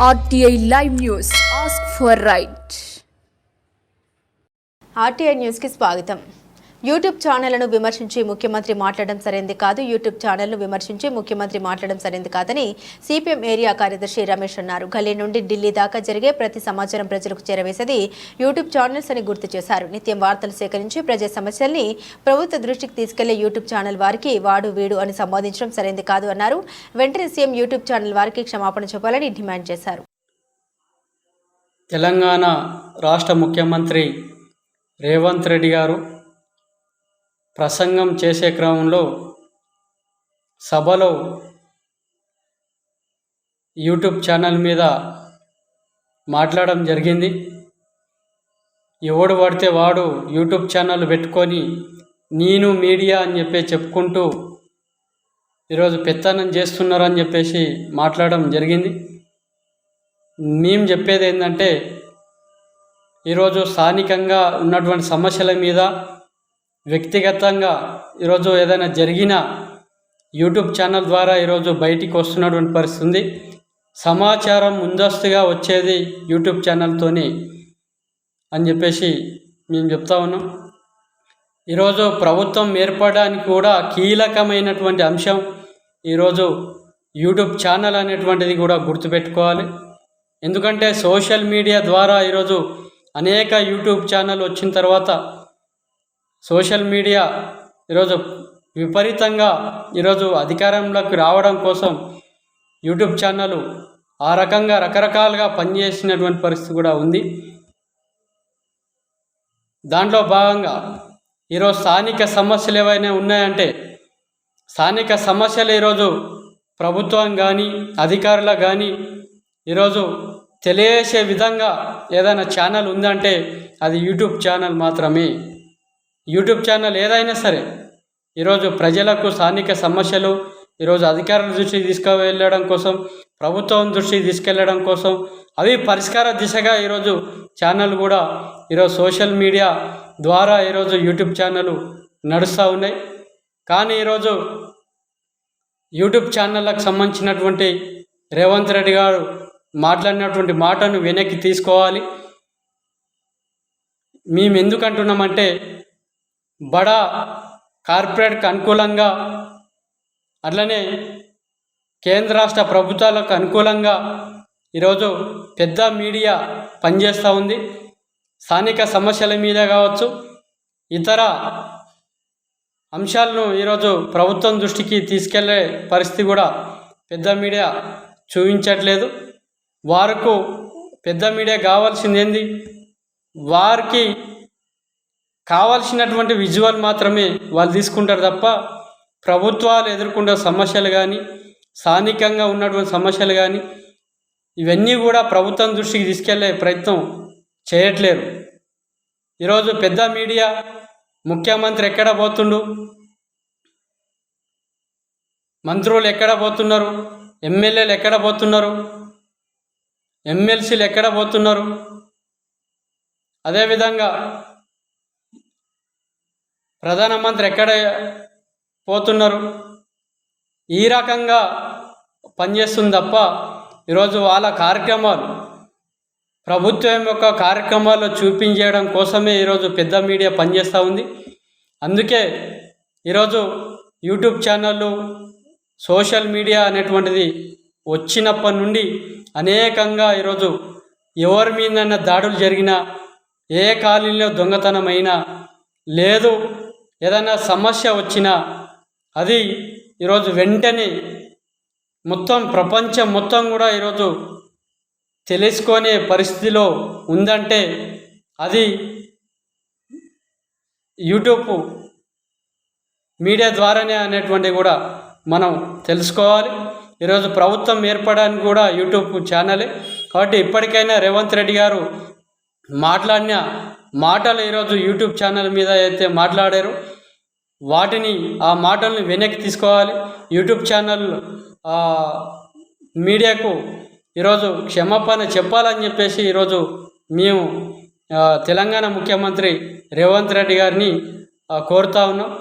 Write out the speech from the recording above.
RTI Live News. Ask for right. RTI news కి స్వాగతం. YouTube ఛానళ్లను విమర్శించి ముఖ్యమంత్రి మాట్లాడడం సరైంది కాదు. యూట్యూబ్ ఛానళ్లను విమర్శించి ముఖ్యమంత్రి మాట్లాడడం సరైంది కాదని సిపిఎం ఏరియా కార్యదర్శి రమేష్ అన్నారు. గల్లీ నుండి ఢిల్లీ దాకా జరిగే ప్రతి సమాచారం ప్రజలకు చేరవేసేది యూట్యూబ్ ఛానల్స్ అని గుర్తు చేశారు. నిత్యం వార్తలు సేకరించి ప్రజా సమస్యల్ని ప్రభుత్వ దృష్టికి తీసుకెళ్లే యూట్యూబ్ ఛానల్ వారికి వాడు వీడు అని సంబోధించడం సరైంది కాదు అన్నారు. వెంటనే సీఎం యూట్యూబ్ ఛానల్ వారికి క్షమాపణ చెప్పాలని డిమాండ్ చేశారు. తెలంగాణ రాష్ట్ర ముఖ్యమంత్రి రేవంత్ రెడ్డి గారు ప్రసంగం చేసే క్రమంలో సభలో యూట్యూబ్ ఛానల్ మీద మాట్లాడడం జరిగింది. ఎవడు పడితే వాడు యూట్యూబ్ ఛానల్ పెట్టుకొని నేను మీడియా అని చెప్పుకుంటూ ఈరోజు పెత్తనం చేస్తున్నారని చెప్పేసి మాట్లాడడం జరిగింది. మేము చెప్పేది ఏంటంటే ఈరోజు స్థానికంగా ఉన్నటువంటి సమస్యల మీద వ్యక్తిగతంగా ఈరోజు ఏదైనా జరిగిన యూట్యూబ్ ఛానల్ ద్వారా ఈరోజు బయటికి వస్తున్నటువంటి పరిస్థితి ఉంది. సమాచారం ముందస్తుగా వచ్చేది యూట్యూబ్ ఛానల్తోనే అని చెప్పేసి మేము చెప్తా ఉన్నాం. ఈరోజు ప్రభుత్వం ఏర్పడడానికి కూడా కీలకమైనటువంటి అంశం ఈరోజు యూట్యూబ్ ఛానల్ అనేటువంటిది కూడా గుర్తుపెట్టుకోవాలి. ఎందుకంటే సోషల్ మీడియా ద్వారా ఈరోజు అనేక యూట్యూబ్ ఛానల్ వచ్చిన తర్వాత సోషల్ మీడియా ఈరోజు విపరీతంగా ఈరోజు అధికారంలోకి రావడం కోసం యూట్యూబ్ ఛానల్ ఆ రకంగా రకరకాలుగా పనిచేసినటువంటి పరిస్థితి కూడా ఉంది. దాంట్లో భాగంగా ఈరోజు స్థానిక సమస్యలు ఏవైనా ఉన్నాయంటే స్థానిక సమస్యలు ఈరోజు ప్రభుత్వం కానీ అధికారులకు కానీ ఈరోజు తెలియజేసే విధంగా ఏదైనా ఛానల్ ఉందంటే అది యూట్యూబ్ ఛానల్ మాత్రమే. యూట్యూబ్ ఛానల్ ఏదైనా సరే ఈరోజు ప్రజలకు స్థానిక సమస్యలు ఈరోజు అధికారుల దృష్టికి తీసుకువెళ్ళడం కోసం ప్రభుత్వం దృష్టికి తీసుకెళ్ళడం కోసం అవి పరిష్కార దిశగా ఈరోజు ఛానల్ కూడా ఈరోజు సోషల్ మీడియా ద్వారా ఈరోజు యూట్యూబ్ ఛానల్ నడుస్తూ ఉన్నాయి. కానీ ఈరోజు యూట్యూబ్ ఛానళ్ళకు సంబంధించినటువంటి రేవంత్ రెడ్డి గారు మాట్లాడినటువంటి మాటను వెనక్కి తీసుకోవాలి. మేము ఎందుకు అంటున్నామంటే బడా కార్పొరేట్కి అనుకూలంగా అట్లనే కేంద్ర రాష్ట్ర ప్రభుత్వాలకు అనుకూలంగా ఈరోజు పెద్ద మీడియా పనిచేస్తూ ఉంది. స్థానిక సమస్యల మీద కావచ్చు ఇతర అంశాలను ఈరోజు ప్రభుత్వం దృష్టికి తీసుకెళ్లే పరిస్థితి కూడా పెద్ద మీడియా చూపించట్లేదు. వారికి పెద్ద మీడియా కావాల్సింది ఏంది, వారికి కావాల్సినటువంటి విజువల్ మాత్రమే వాళ్ళు తీసుకుంటారు తప్ప ప్రభుత్వాలు ఎదుర్కొంటే సమస్యలు కానీ స్థానికంగా ఉన్నటువంటి సమస్యలు కానీ ఇవన్నీ కూడా ప్రభుత్వం దృష్టికి తీసుకెళ్లే ప్రయత్నం చేయట్లేరు. ఈరోజు పెద్ద మీడియా ముఖ్యమంత్రి ఎక్కడ పోతుండు, మంత్రులు ఎక్కడ పోతున్నారు, ఎమ్మెల్యేలు ఎక్కడ పోతున్నారు, ఎమ్మెల్సీలు ఎక్కడ పోతున్నారు, అదేవిధంగా ప్రధానమంత్రి ఎక్కడ పోతున్నారు, ఈ రకంగా పనిచేస్తుంది తప్ప ఈరోజు వాళ్ళ కార్యక్రమాలు ప్రభుత్వం యొక్క కార్యక్రమాలు చూపించడం కోసమే ఈరోజు పెద్ద మీడియా పనిచేస్తూ ఉంది. అందుకే ఈరోజు యూట్యూబ్ ఛానళ్ళు సోషల్ మీడియా అనేటువంటిది వచ్చినప్పటి నుండి అనేకంగా ఈరోజు ఎవరి మీదైనా దాడులు జరిగినా ఏ కాలనీలో దొంగతనం అయినా లేదు ఏదైనా సమస్య వచ్చినా అది ఈరోజు వెంటనే మొత్తం ప్రపంచం మొత్తం కూడా ఈరోజు తెలుసుకునే పరిస్థితిలో ఉందంటే అది యూట్యూబ్ మీడియా ద్వారానే అనేటువంటిది కూడా మనం తెలుసుకోవాలి. ఈరోజు ప్రభుత్వం ఏర్పడడానికి కూడా యూట్యూబ్ ఛానలే. కాబట్టి ఇప్పటికైనా రేవంత్ రెడ్డి గారు మాట్లాడిన మాటలు ఈరోజు యూట్యూబ్ ఛానల్ మీద అయితే మాట్లాడారు వాటిని ఆ మాటలను వెనక్కి తీసుకోవాలి. యూట్యూబ్ ఛానల్ మీడియాకు ఈరోజు క్షమాపణ చెప్పాలని చెప్పేసి ఈరోజు మేము తెలంగాణ ముఖ్యమంత్రి రేవంత్ రెడ్డి గారిని కోరుతా ఉన్నాం.